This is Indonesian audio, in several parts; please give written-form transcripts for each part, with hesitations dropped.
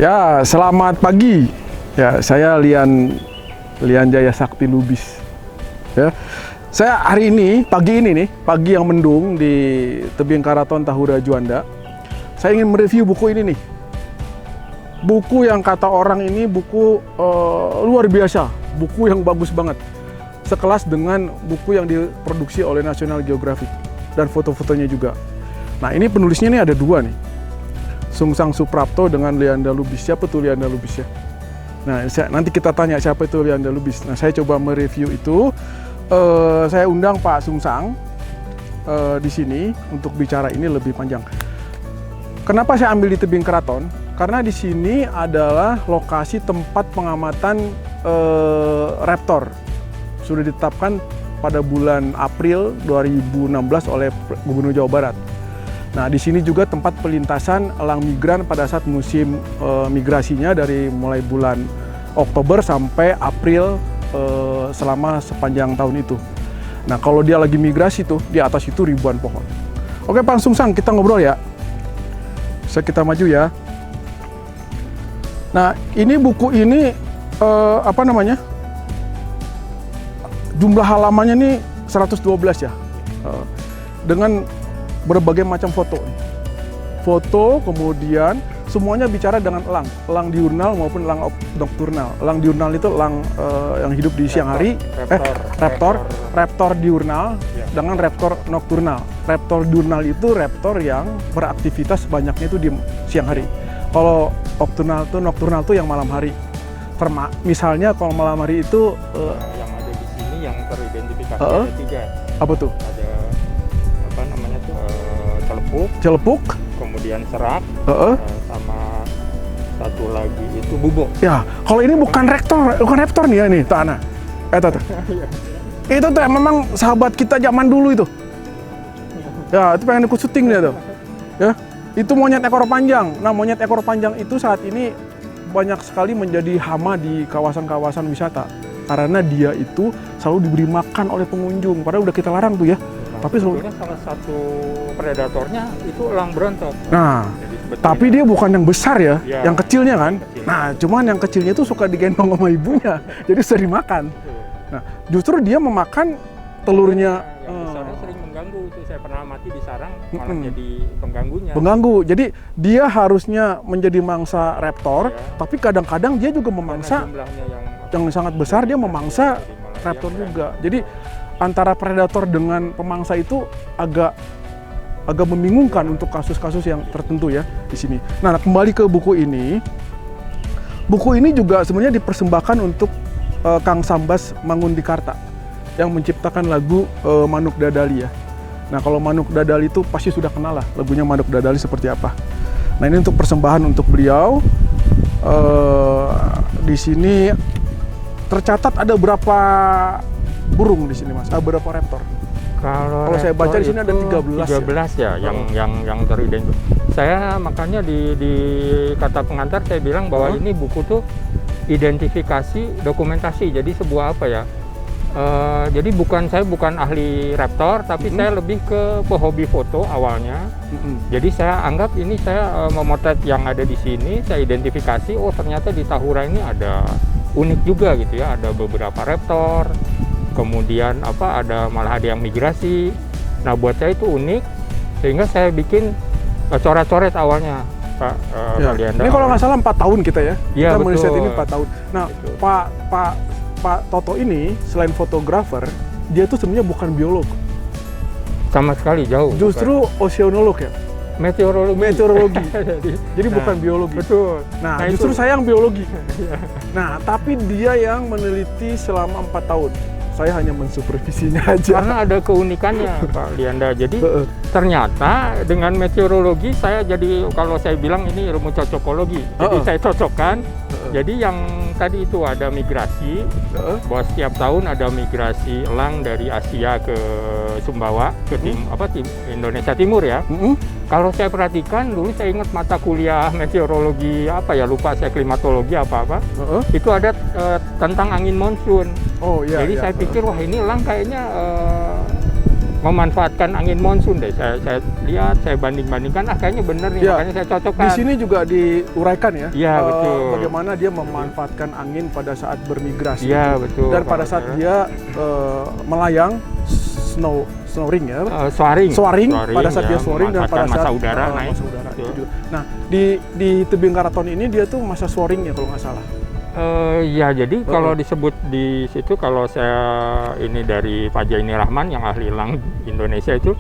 Ya, selamat pagi. Ya, saya Lian Jaya Sakti Lubis. Ya. Saya hari ini, pagi ini nih, pagi yang mendung di tebing Karaton Tahura Juanda. Saya ingin mereview buku ini nih. Buku yang kata orang ini buku luar biasa, buku yang bagus banget. Sekelas dengan buku yang diproduksi oleh National Geographic dan foto-fotonya juga. Nah, ini penulisnya nih ada dua nih. Sungsang Suprapto dengan Lianda Lubis. Siapa tuh Lianda Lubis ya? Nah, nanti kita tanya siapa itu Lianda Lubis. Nah, saya coba mereview itu. Saya undang Pak Sungsang di sini untuk bicara ini lebih panjang. Kenapa saya ambil di tebing keraton? Karena di sini adalah lokasi tempat pengamatan raptor. Sudah ditetapkan pada bulan April 2016 oleh Gubernur Jawa Barat. Nah, di sini juga tempat pelintasan elang migran pada saat musim migrasinya dari mulai bulan Oktober sampai April selama sepanjang tahun itu. Nah, kalau dia lagi migrasi tuh, di atas itu ribuan pohon. Oke, Pak Sungsang, kita ngobrol ya. Bisa kita maju ya. Nah, ini buku ini apa namanya? Jumlah halamannya nih 112 ya. Dengan berbagai macam foto. Foto, kemudian semuanya bicara dengan elang diurnal maupun elang nokturnal. Elang diurnal itu elang yang hidup di siang hari, raptor diurnal dengan raptor nokturnal. Raptor diurnal itu raptor yang beraktivitas banyaknya itu di siang hari. Kalau nokturnal itu yang malam hari. Misalnya kalau malam hari itu yang ada di sini yang teridentifikasi ada 3. Apa tuh? Ada apa namanya tuh celepuk, kemudian serak, sama satu lagi itu bubuk. Ya, kalau ini bukan raptor nih ya nih, Ana. Tuh. Itu tuh memang sahabat kita zaman dulu itu. Ya, itu pengen ikut syuting dia tuh. Ya, itu monyet ekor panjang. Nah, monyet ekor panjang itu saat ini banyak sekali menjadi hama di kawasan-kawasan wisata. Karena dia itu selalu diberi makan oleh pengunjung. Padahal udah kita larang tuh ya. Tapi sebetulnya salah satu predatornya itu elang berontok. Nah, tapi dia bukan yang besar ya, yang kecilnya kan. Kecil. Nah, cuman yang kecilnya itu suka digendong sama ibunya, jadi sering makan. Nah, justru dia memakan telurnya. Yang besarnya sering mengganggu itu. Saya pernah mati di sarang, malah jadi pengganggunya. Mengganggu. Jadi dia harusnya menjadi mangsa raptor, tapi kadang-kadang dia juga memangsa yang sangat besar. Dia memangsa raptor juga. Jadi antara predator dengan pemangsa itu agak membingungkan untuk kasus-kasus yang tertentu ya di sini. Nah, kembali ke buku ini. Buku ini juga sebenarnya dipersembahkan untuk Kang Sambas Mangundikarta yang menciptakan lagu Manuk Dadali ya. Nah, kalau Manuk Dadali itu pasti sudah kenal lah lagunya Manuk Dadali seperti apa. Nah, ini untuk persembahan untuk beliau. Di sini tercatat ada berapa burung di sini, Mas? Berapa raptor? Kalau saya baca di sini ada 13 ya, yang teridentifikasi. Saya makanya di kata pengantar saya bilang bahwa ini buku tuh identifikasi dokumentasi. Jadi sebuah apa ya? Jadi saya bukan ahli raptor, tapi saya lebih ke pehobi foto awalnya. Jadi saya anggap ini saya memotret yang ada di sini, saya identifikasi. Oh, ternyata di Tahura ini ada unik juga gitu ya. Ada beberapa raptor. Kemudian malah ada yang migrasi. Nah, buat saya itu unik sehingga saya bikin coret-coret awalnya, Pak Lianda. Ini kalau nggak salah 4 tahun kita ya. Kita meriset ini 4 tahun. Nah, betul. Pak Toto ini selain fotografer, dia tuh sebenarnya bukan biolog. Sama sekali jauh. Justru oceanolog ya. Meteorologi. Jadi bukan biologi. Betul. Nah, justru saya yang biologi. Nah, tapi dia yang meneliti selama 4 tahun. Saya hanya mensupervisinya aja. Karena ada keunikannya, Pak Lianda. Jadi ternyata dengan meteorologi saya jadi, kalau saya bilang ini ilmu cocokologi. Jadi saya cocokkan. Jadi yang tadi itu ada migrasi, bahwa setiap tahun ada migrasi elang dari Asia ke Sumbawa, ke Indonesia Timur ya. Kalau saya perhatikan dulu, saya ingat mata kuliah meteorologi lupa saya, klimatologi itu ada tentang angin monsun. Jadi saya pikir wah ini elang kayaknya memanfaatkan angin monsun deh. Saya lihat, saya banding-bandingkan, kayaknya bener nih, Ya. makanya saya cocokkan. Di sini juga diuraikan ya, Iya, betul. bagaimana dia memanfaatkan angin pada saat bermigrasi. Iya, betul. Dan pada saat dia melayang soaring ya, soaring pada saat dia soaring dan pada saat masa udara naik. masa udara Betul. itu juga. Nah, di tebing karaton ini dia tuh masa soaring ya kalau nggak salah. Ya, jadi kalau disebut di situ, kalau saya ini dari Pak Jaini Rahman yang ahli elang Indonesia itu,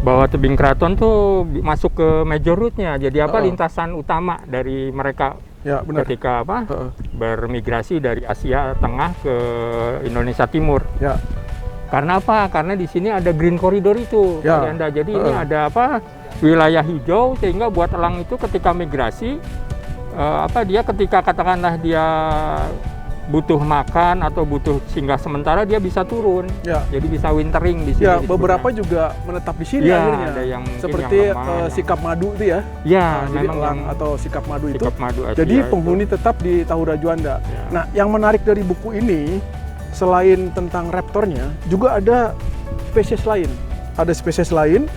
bahwa tebing keraton tuh masuk ke major route-nya. Jadi lintasan utama dari mereka Ya, benar. ketika bermigrasi dari Asia Tengah ke Indonesia Timur. Ya. Karena apa? Karena di sini ada green corridor itu, Ya. Anda. Jadi ini ada wilayah hijau, sehingga buat elang itu ketika migrasi, dia ketika katakanlah dia butuh makan atau butuh singgah sementara, dia bisa turun. Ya. Jadi bisa wintering di sini. Ya, disebutnya. beberapa juga menetap di sini Ya, akhirnya. ada yang mungkin seperti yang lemah, sikap madu itu ya. Ya, Nah, jadi memang elang yang atau sikap madu itu. sikap madu Asia Jadi itu. penghuni tetap di Tahura Juanda. Ya. Nah, yang menarik dari buku ini selain tentang raptornya, juga ada spesies lain. Ada spesies lain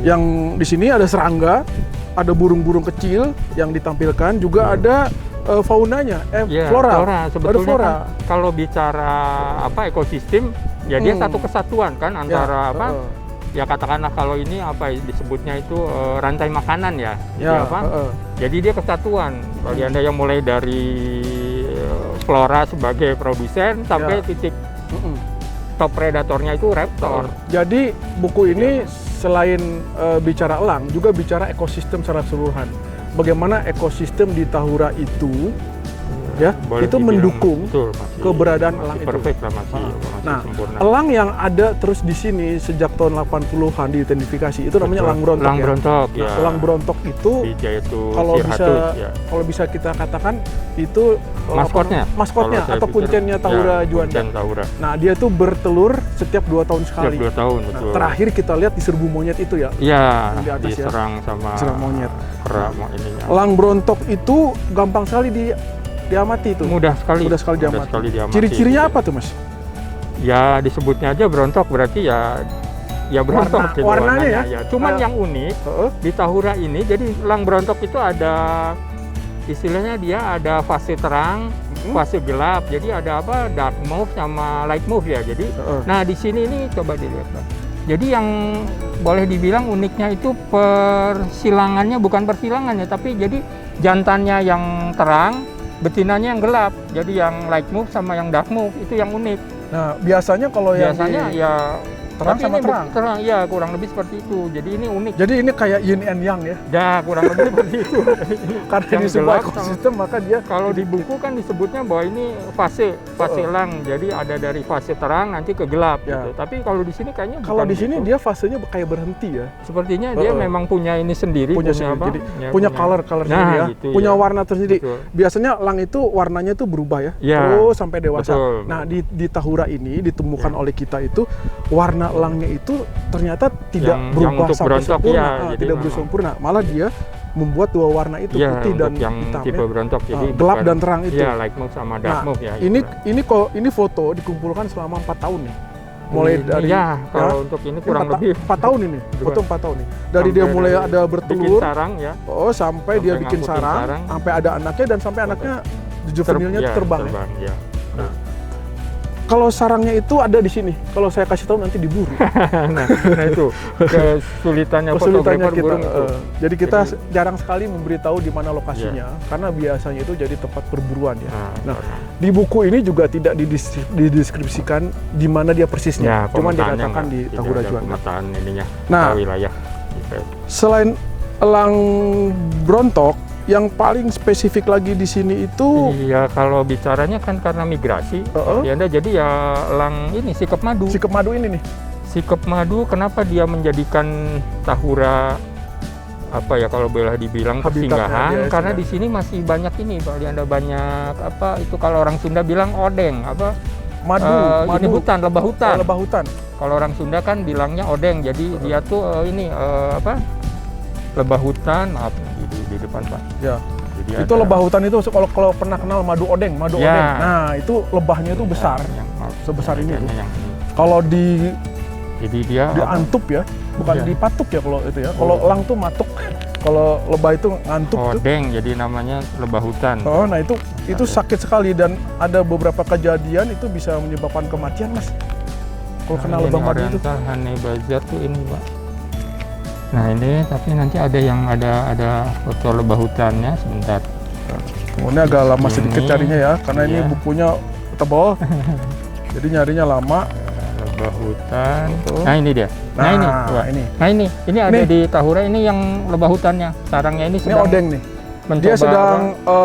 yang di sini ada serangga, ada burung-burung kecil yang ditampilkan, juga ada faunanya, Ya, flora. sebetulnya Ada flora. kan kalau bicara ekosistem, ya dia satu kesatuan kan antara ya katakanlah kalau ini disebutnya itu rantai makanan ya. Ya, Jadi dia kesatuan. Bagi Anda yang mulai dari flora sebagai produsen sampai titik top predatornya itu raptor. Jadi buku ini selain bicara elang, juga bicara ekosistem secara keseluruhan. Bagaimana ekosistem di Tahura itu ya Boleh itu dibilang, mendukung betul, masih- keberadaan masih elang itu. perfect lah, masih Nah, sempurna. elang yang ada terus di sini sejak tahun 80-an diidentifikasi itu namanya Betul. elang berontok. Elang ya. berontok, Nah, ya. elang berontok itu Yaitu kalau Sirhatus, ya. bisa kita katakan itu Maskotnya, maskotnya kalau saya atau pikir, kuncennya Tahura ya, Juanda. kuncen Tahura. Nah, dia tuh bertelur setiap 2 tahun Setiap sekali. 2 tahun, Nah, betul. terakhir kita lihat di serbu monyet itu ya. Iya, di atas ya. diserang sama Serang monyet. kera ininya. Elang berontok itu gampang sekali diamati itu. Mudah sekali diamati. diamati. Ciri-cirinya apa tuh, Mas? Ya disebutnya aja berontok, berarti ya berontok gitu warnanya ya? Cuman yang unik di Tahura ini, jadi elang berontok itu ada istilahnya, dia ada fase terang, fase gelap. Jadi ada dark move sama light move ya. Jadi nah di sini ini coba dilihat, Pak. Jadi yang boleh dibilang uniknya itu persilangannya, bukan persilangannya, tapi jadi jantannya yang terang, betinanya yang gelap. Jadi yang light move sama yang dark move itu yang unik. Nah, biasanya kalau yang ya terang tapi sama ini terang. ya kurang lebih seperti itu. Jadi ini unik. Jadi ini kayak yin and yang ya. Ya kurang lebih seperti itu. Karena Yang di sebuah gelap ekosistem maka dia Kalau di buku kan disebutnya bahwa ini fase elang. Jadi ada dari fase terang nanti ke gelap Ya. gitu. Tapi kalau di sini kayaknya kalau bukan di sini gitu. dia fasenya kayak berhenti ya. Sepertinya dia memang punya ini sendiri, Punya apa? sendiri. Ya, Punya color nah, sendiri ya. gitu, Punya ya. warna tersendiri. Betul. Biasanya elang itu warnanya tuh berubah ya. Ya, Terus sampai dewasa. betul. Nah, di Tahura ini ditemukan oleh kita itu warna elangnya itu ternyata tidak Yang berubah untuk sampai berontok, sempurna. ya, jadi Tidak memang. sempurna. Malah dia membuat dua warna itu Ya, putih dan untuk yang hitam tipe ya. berontok, jadi gelap bukan- dan terang itu. Ya, light move sama dark Nah, move ya. ini foto dikumpulkan selama 4 tahun nih. Mulai dari kalau untuk ini kurang lebih 4 tahun ini, foto 4 tahun nih. Dari dia Sampai mulai dari ada bikin bertelur, sarang ya. sampai dia bikin ngangkutin sarang, sampai ada anaknya dan sampai anaknya juvenilnya terbang ya. Ya. Kalau sarangnya itu ada di sini. Kalau saya kasih tahu nanti diburu. nah itu kesulitannya Kesulitannya fotografer kita. burung itu. Jadi kita Jadi- jarang sekali memberitahu di mana lokasinya, karena biasanya itu jadi tempat perburuan ya. Nah, karena- di buku ini juga tidak dideskripsikan di mana dia persisnya, cuma pemetaannya dikatakan di tidak Tahura ada Juanda. pemetaan ininya, Nah, wilayah. Gitu. Selain elang berontok, yang paling spesifik lagi di sini itu Iya, kalau bicaranya kan karena migrasi, ya Anda, jadi ya elang ini sikap madu. sikap madu ini nih. Sikap madu, kenapa dia menjadikan Tahura kalau boleh dibilang Habitatnya persinggahan? dia, Karena singgah. di sini masih banyak ini, Pak. Anda banyak itu kalau orang Sunda bilang odeng, Madu, ini hutan, lebah hutan. lebah hutan. Kalau orang Sunda kan bilangnya odeng, jadi dia tuh lebah hutan, maaf di depan Pak. Ya. Jadi Itu ada- lebah hutan itu kalau pernah kenal madu odeng. Ya. Nah, itu lebahnya itu besar. Yang, maaf, Sebesar ini kayaknya tuh. yang ini. Kalau Jadi dia Diantup ya, bukan Iya. dipatuk ya kalau itu ya. Kalau elang tuh matuk, kalau lebah itu ngantuk tuh. odeng, jadi namanya lebah hutan. Oh, nah itu sakit sekali dan ada beberapa kejadian itu bisa menyebabkan kematian, Mas. Kalau kena lebah madu itu. Oriental Honey Bazar tuh ini, Pak. Nah ini, tapi nanti ada yang ada foto lebah hutannya, sebentar. Oh, ini agak lama Ini, sedikit carinya ya, karena ini iya. bukunya tebal. Jadi nyarinya lama. Lebah hutan. Betul. Nah ini dia. Nah, ini, Pak. ini. Nah ini ada Nih. di Tahura, ini yang lebah hutannya. Sarangnya ini Ini sedang odeng nih. mencoba Dia sedang apa?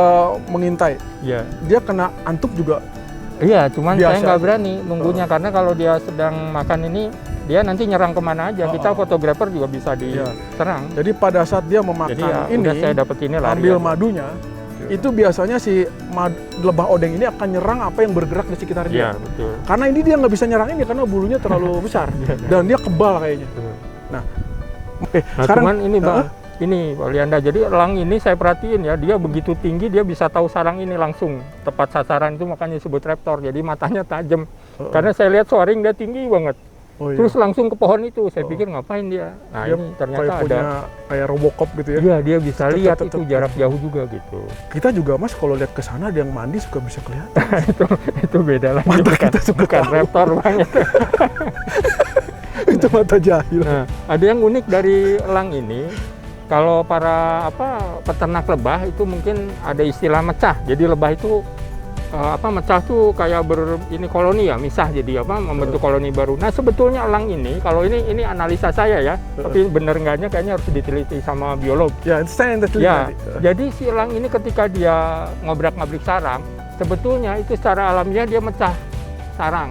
mengintai. Iya. Dia kena antup juga. Iya, cuman Biasa. saya nggak berani nunggunya karena kalau dia sedang makan ini dia nanti nyerang kemana aja. Kita fotografer juga bisa Iya. diserang. Jadi pada saat dia memakan Jadi ya, ini, udah saya dapet ini lari ambil aja. madunya, itu biasanya si lebah odeng ini akan nyerang apa yang bergerak di sekitar Iya, dia. betul. Karena ini dia nggak bisa nyerang ini karena bulunya terlalu besar dan dia kebal kayaknya. Betul. Nah, Nah, sekarang cuman ini Bang, Heeh. ini Pak Lianda, jadi elang ini saya perhatiin ya, dia begitu tinggi dia bisa tahu sarang ini langsung tepat sasaran, itu makanya disebut raptor. Jadi matanya tajam. Karena saya lihat soaring dia tinggi banget. oh iya. Terus langsung ke pohon itu. Saya pikir ngapain dia? Nah, Dia ini ternyata kayak ada. punya kayak Robocop gitu ya. Iya, dia bisa Tetep, lihat tetep. itu jarak jauh juga gitu. Kita juga Mas kalau lihat ke sana ada yang mandi suka bisa kelihatan. itu beda lagi. Mata bukan, kita suka bukan tahu. raptor banget. Itu mata jahil. Nah, ada yang unik dari elang ini. Kalau para peternak lebah itu mungkin ada istilah mecah. Jadi lebah itu mecah tuh kayak ini koloni ya, misah jadi membentuk koloni baru. Nah, sebetulnya elang ini kalau ini analisa saya ya, tapi bener enggaknya kayaknya harus diteliti sama biolog. Ya, itu saya yang terteliti Ya, nanti. jadi si elang ini ketika dia ngobrak-ngabrik sarang, sebetulnya itu secara alamiah dia mecah sarang.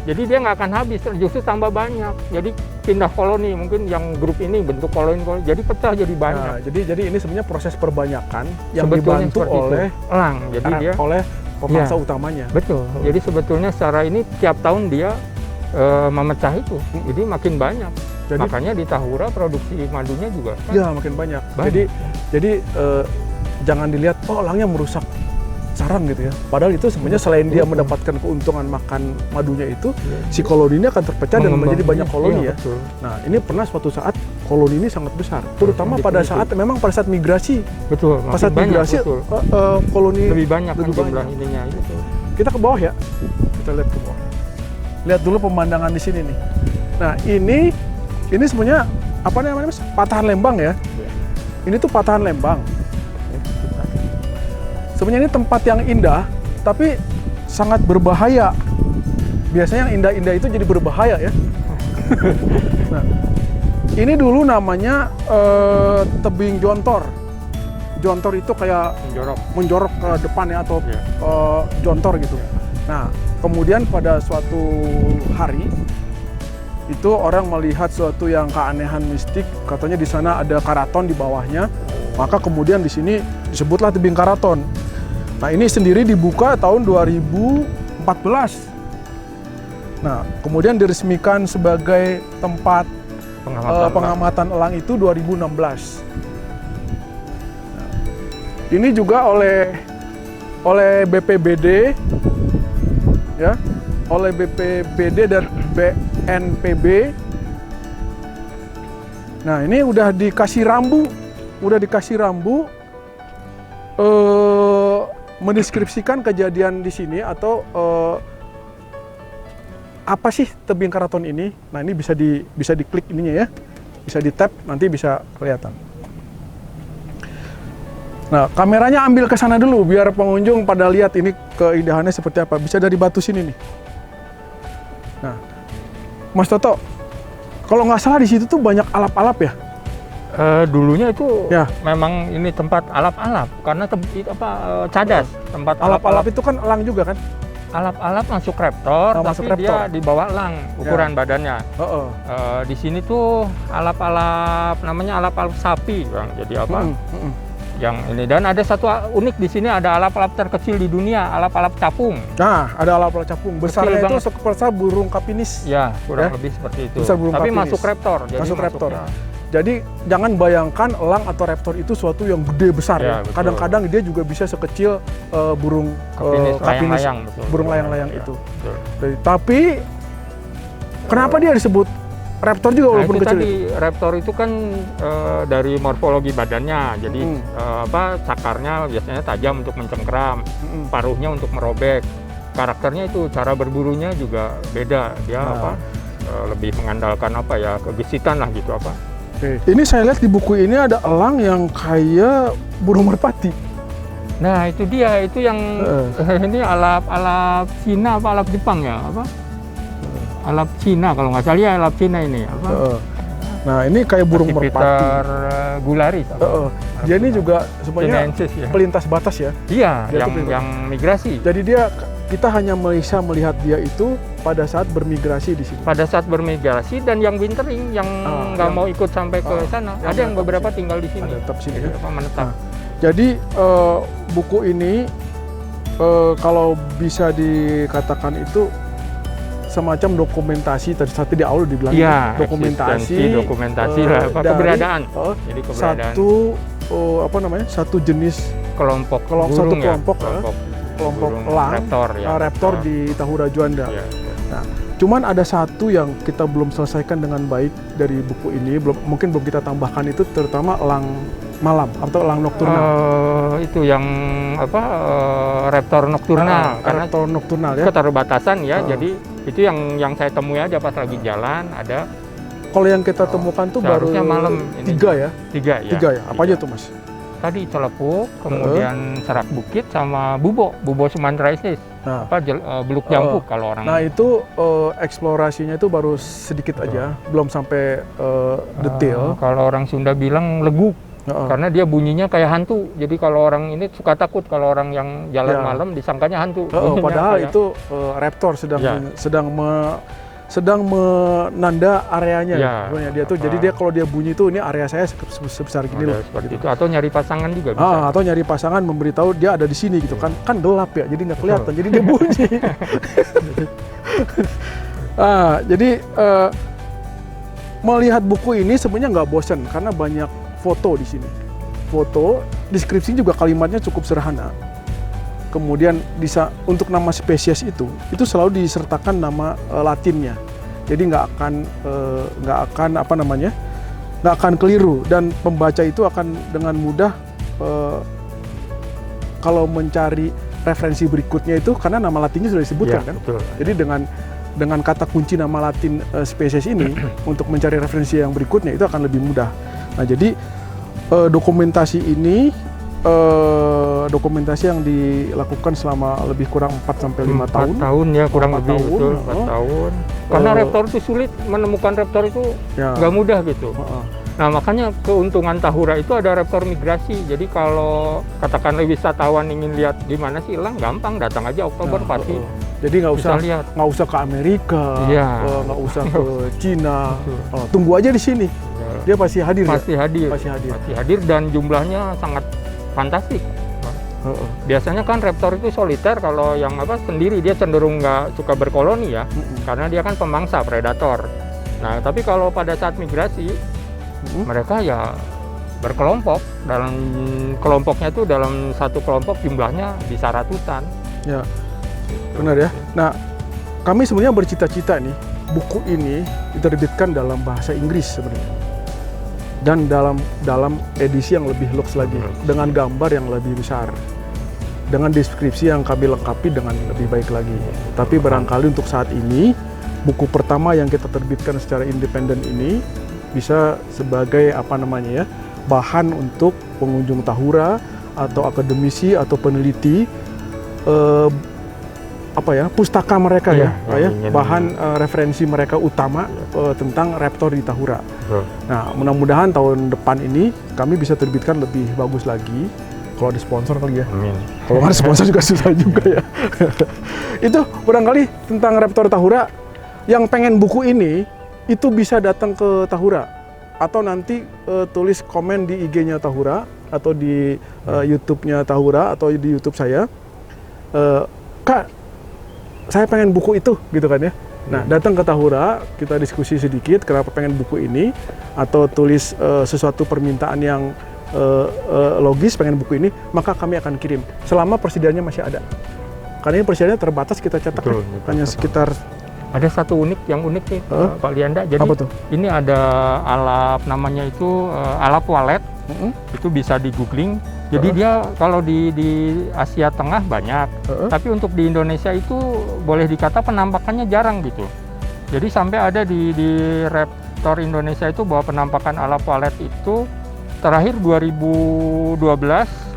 Jadi dia nggak akan habis, justru tambah banyak. Jadi pindah koloni, mungkin yang grup ini bentuk koloni, jadi pecah jadi banyak. Nah, jadi ini sebenarnya proses perbanyakan yang Sebetulnya dibantu seperti itu. oleh elang. Jadi dia oleh pemangsa Iya. utamanya. betul. Jadi sebetulnya secara ini tiap tahun dia memecah itu, jadi makin banyak. Jadi Makanya di Tahura produksi madunya juga kan ya makin banyak. banyak. Jadi jangan dilihat elangnya merusak sarang gitu ya. Padahal itu sebenarnya selain dia Betul. mendapatkan keuntungan makan madunya itu, Iya. si koloni ini akan terpecah dan Mengembang. menjadi banyak koloni Iya, ya. betul. Nah, ini pernah suatu saat koloni ini sangat besar, terutama pada Definisi. pada saat migrasi. Betul, Pada saat makin banyak, migrasi betul. koloni Lebih banyak kan lebih jumlah banyak. ininya itu. Kita ke bawah ya. Kita lihat ke bawah. Lihat dulu pemandangan di sini nih. Nah, ini sebenarnya apa namanya Mas? Patahan Lembang ya. Ini tuh patahan Lembang. Sebenarnya ini tempat yang indah, tapi sangat berbahaya. Biasanya yang indah-indah itu jadi berbahaya ya. Nah, ini dulu namanya tebing jontor. Jontor itu kayak menjorok ke depan ya atau Iya. jontor gitu. Nah, kemudian pada suatu hari itu orang melihat suatu yang keanehan mistik, katanya di sana ada karaton di bawahnya. Maka kemudian di sini disebutlah tebing karaton. Nah, ini sendiri dibuka tahun 2014. Nah, kemudian diresmikan sebagai tempat pengamatan elang itu 2016. Nah, ini juga oleh BPBD ya, oleh BPBD dan BNPB. Nah, ini udah dikasih rambu mendeskripsikan kejadian di sini atau apa sih tebing karaton ini. Nah, ini bisa diklik ininya ya, bisa di tap, nanti bisa kelihatan. Nah, kameranya ambil ke sana dulu biar pengunjung pada lihat ini keindahannya seperti apa. Bisa dari batu sini nih. Nah, Mas Toto, kalau nggak salah di situ tuh banyak alap-alap ya? Dulunya itu Ya. memang ini tempat alap-alap karena cadas, tempat Alap-alap itu kan elang juga kan? alap-alap masuk raptor, Oh, tapi masuk dia raptor. di bawah elang ukuran badannya. Heeh. Di sini tuh alap-alap namanya alap-alap sapi, Bang. Jadi yang ini, dan ada satu unik di sini, ada alap-alap terkecil di dunia, alap-alap capung. Nah, ada alap-alap capung. Besarnya itu banget. seperti burung kapinis. Ya, kurang Ya. lebih seperti itu. Besar burung Tapi kapinis. masuk raptor. Jadi Masuk raptor. masuknya- Jadi jangan bayangkan elang atau raptor itu suatu yang gede besar Ya, ya. betul. Kadang-kadang dia juga bisa sekecil burung Kapinis, layang-layang, betul. burung layang-layang Ya, itu. betul. Tapi kenapa dia disebut raptor juga Nah, walaupun itu kecil. tadi raptor itu kan dari morfologi badannya, jadi cakarnya biasanya tajam untuk mencengkeram, paruhnya untuk merobek. Karakternya itu cara berburunya juga beda, dia lebih mengandalkan kegesitan lah gitu apa. Oke. Ini saya lihat di buku ini ada elang yang kayak burung merpati. Nah itu dia, itu yang ini alap Cina apa alap Jepang ya apa? Alap Cina kalau nggak salah ya, alap Cina ini apa? Nah ini kayak burung merpati. Peter Gularis. Dia ini juga sebenarnya ya. pelintas batas ya. Iya, Dia yang migrasi. Jadi kita hanya bisa melihat dia itu pada saat bermigrasi di sini. Pada saat bermigrasi dan yang wintering, yang nggak mau ikut sampai ke sana. Ada yang beberapa tinggal di sini. Tetap sini ya. Menetap. Jadi buku ini kalau bisa dikatakan itu semacam dokumentasi, tadi di awal dibilang dokumentasi lah, keberadaan. Jadi keberadaan satu jenis kelompok elang raptor ya. di Tahura Juanda. Ya. Nah, cuman ada satu yang kita belum selesaikan dengan baik dari buku ini, mungkin belum kita tambahkan, itu terutama elang malam atau elang nokturnal. Itu yang raptor nokturnal, karena raptor nokturnal ya. Keterbatasan ya. Jadi itu yang saya temui aja pas lagi jalan ada. Kalau yang kita temukan tuh baru malam ini. Tiga ya. Apa aja tuh Mas? Tadi celepuk, kemudian serak bukit sama bubo sumatransis. Nah, beluk jampuk kalau orang. Nah itu eksplorasinya itu baru sedikit aja, belum sampai detail. Kalau orang Sunda bilang leguk. Karena dia bunyinya kayak hantu. Jadi kalau orang ini suka takut kalau orang yang jalan malam disangkanya hantu. Padahal itu raptor sedang menanda areanya. Sebenarnya dia tuh. Jadi dia kalau dia bunyi tuh, ini area saya sebesar gini loh. Seperti itu. Atau nyari pasangan juga bisa. Atau nyari pasangan memberitahu dia ada di sini gitu kan. Kan gelap ya, jadi nggak kelihatan. Jadi dia bunyi. Jadi melihat buku ini sebenarnya nggak bosan karena banyak foto di sini. Foto, deskripsi juga kalimatnya cukup sederhana. Kemudian untuk nama spesies itu selalu disertakan nama Latinnya. Jadi nggak akan keliru, dan pembaca itu akan dengan mudah kalau mencari referensi berikutnya itu, karena nama Latinnya sudah disebutkan kan. Betul. Jadi dengan kata kunci nama Latin spesies ini untuk mencari referensi yang berikutnya itu akan lebih mudah. Nah, jadi dokumentasi ini dokumentasi yang dilakukan selama lebih kurang 4-5 tahun. 4 tahun ya, kurang 4 lebih tahun, betul, 4 tahun. Karena raptor itu sulit, menemukan raptor itu nggak mudah gitu. Nah, makanya keuntungan Tahura itu ada raptor migrasi. Jadi kalau katakanlah wisatawan ingin lihat di mana sih elang, gampang, datang aja Oktober pasti. Jadi nggak usah ke Amerika, nggak usah ke Cina, tunggu aja di sini. Dia pasti hadir. Pasti hadir dan jumlahnya sangat fantastik. Biasanya kan raptor itu soliter, kalau yang sendiri dia cenderung nggak suka berkoloni ya, karena dia kan pemangsa, predator. Nah, tapi kalau pada saat migrasi, mereka ya berkelompok. Dalam kelompoknya itu, dalam satu kelompok jumlahnya bisa ratusan. Ya, benar ya. Nah, kami sebenarnya bercita-cita nih, buku ini diterbitkan dalam bahasa Inggris sebenarnya. Dan dalam edisi yang lebih luks lagi, dengan gambar yang lebih besar, dengan deskripsi yang kami lengkapi dengan lebih baik lagi. Tapi barangkali untuk saat ini, buku pertama yang kita terbitkan secara independen ini bisa sebagai bahan untuk pengunjung Tahura atau akademisi atau peneliti, pustaka mereka bahan referensi mereka utama tentang raptor di Tahura. Nah, mudah-mudahan tahun depan ini kami bisa terbitkan lebih bagus lagi. Kalau ada sponsor kali ya. Amin. Kalau nggak ada sponsor juga susah juga ya. Itu barangkali tentang raptor Tahura. Yang pengen buku ini itu bisa datang ke Tahura atau nanti tulis komen di IG-nya Tahura atau di YouTube-nya Tahura atau di YouTube saya. Kak, saya pengen buku itu, gitu kan ya. Nah, datang ke Tahura, kita diskusi sedikit kenapa pengen buku ini, atau tulis sesuatu permintaan yang logis, pengen buku ini, maka kami akan kirim selama persediaannya masih ada. Karena ini persediaannya terbatas, kita cetak hanya sekitar Ada satu yang unik nih, Pak Lianda. Jadi Apa tuh? ini ada alap, namanya itu alap walet. Itu bisa di googling. Jadi dia kalau di Asia Tengah banyak, tapi untuk di Indonesia itu boleh dikata penampakannya jarang gitu. Jadi sampai ada di Raptor Indonesia itu bahwa penampakan alap walet itu terakhir 2012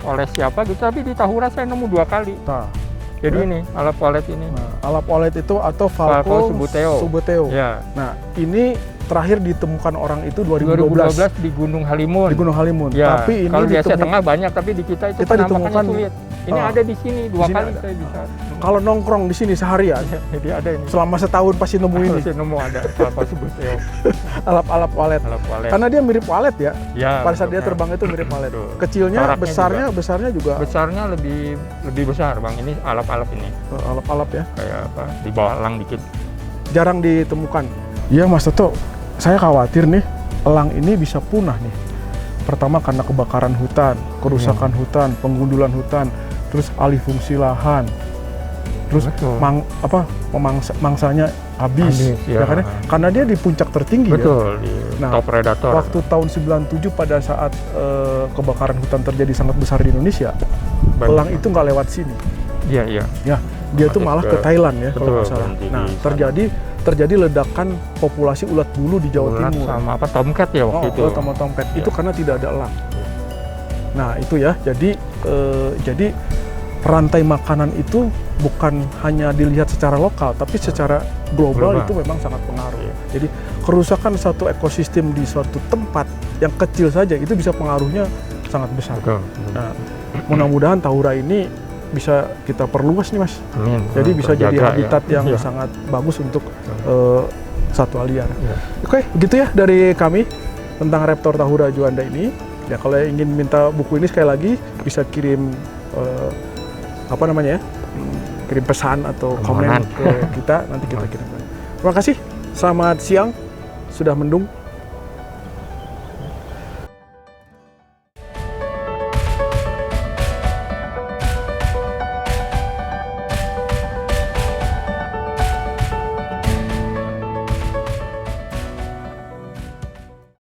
oleh siapa gitu, tapi di Tahura saya nemu 2 kali. Nah, Jadi ini alap walet ini. alap walet itu atau Falco subuteo. Ya. Nah, ini terakhir ditemukan orang itu 2012 di Gunung Halimun. di Gunung Halimun. Ya. Tapi ini kalau di Asia Tengah banyak, tapi di kita itu kita penampakannya ditemukan sulit. Ini ada di sini 2 sini kali ada. saya bisa. Kalau nongkrong di sini seharian, Jadi ada ini. selama setahun pasti nemu ini Saya nemu ada Falco subuteo, alap walet. alap walet. Karena dia mirip walet ya. Ya, Pada saat dia bentuknya. terbang itu mirip walet. Betul. Kecilnya, Coraknya besarnya juga Besarnya lebih besar, Bang. Ini alap-alap ini. alap-alap ya. Kayak apa? Di bawah elang dikit. Jarang ditemukan. Iya Mas Toto, saya khawatir nih elang ini bisa punah nih. Pertama karena kebakaran hutan, kerusakan hutan, penggundulan hutan, terus alih fungsi lahan, terus Betul. mangsanya habis, ya. kan ya? Karena dia di puncak tertinggi ya. Betul, di Nah, top predator. Waktu tahun 97 pada saat kebakaran hutan terjadi sangat besar di Indonesia, Banyak. elang itu nggak lewat sini. Iya. Ya, dia tuh malah ke Thailand ya kalau nggak Betul, salah. berhenti Nah, di sana. terjadi ledakan populasi ulat bulu di Jawa Ulat Timur. sama apa? Tomcat ya waktu itu. Ulat sama tomcat. Ya. Itu karena tidak ada elang. Nah, itu ya. Jadi rantai makanan itu bukan hanya dilihat secara lokal, tapi secara global itu memang sangat pengaruh. Iya. Jadi kerusakan satu ekosistem di suatu tempat yang kecil saja itu bisa pengaruhnya sangat besar. Betul. Nah, mudah-mudahan Tahura ini bisa kita perluas nih Mas. Amin. Jadi bisa jadi Terjaga, habitat ya. yang Iya. sangat bagus untuk satwa liar. Iya. Oke, gitu ya dari kami tentang Raptor Tahura Juanda ini. Ya kalau ingin minta buku ini sekali lagi bisa kirim kirim pesan atau komen Permohonan. ke kita, nanti kita kirimkan. Terima kasih. Selamat siang. Sudah mendung.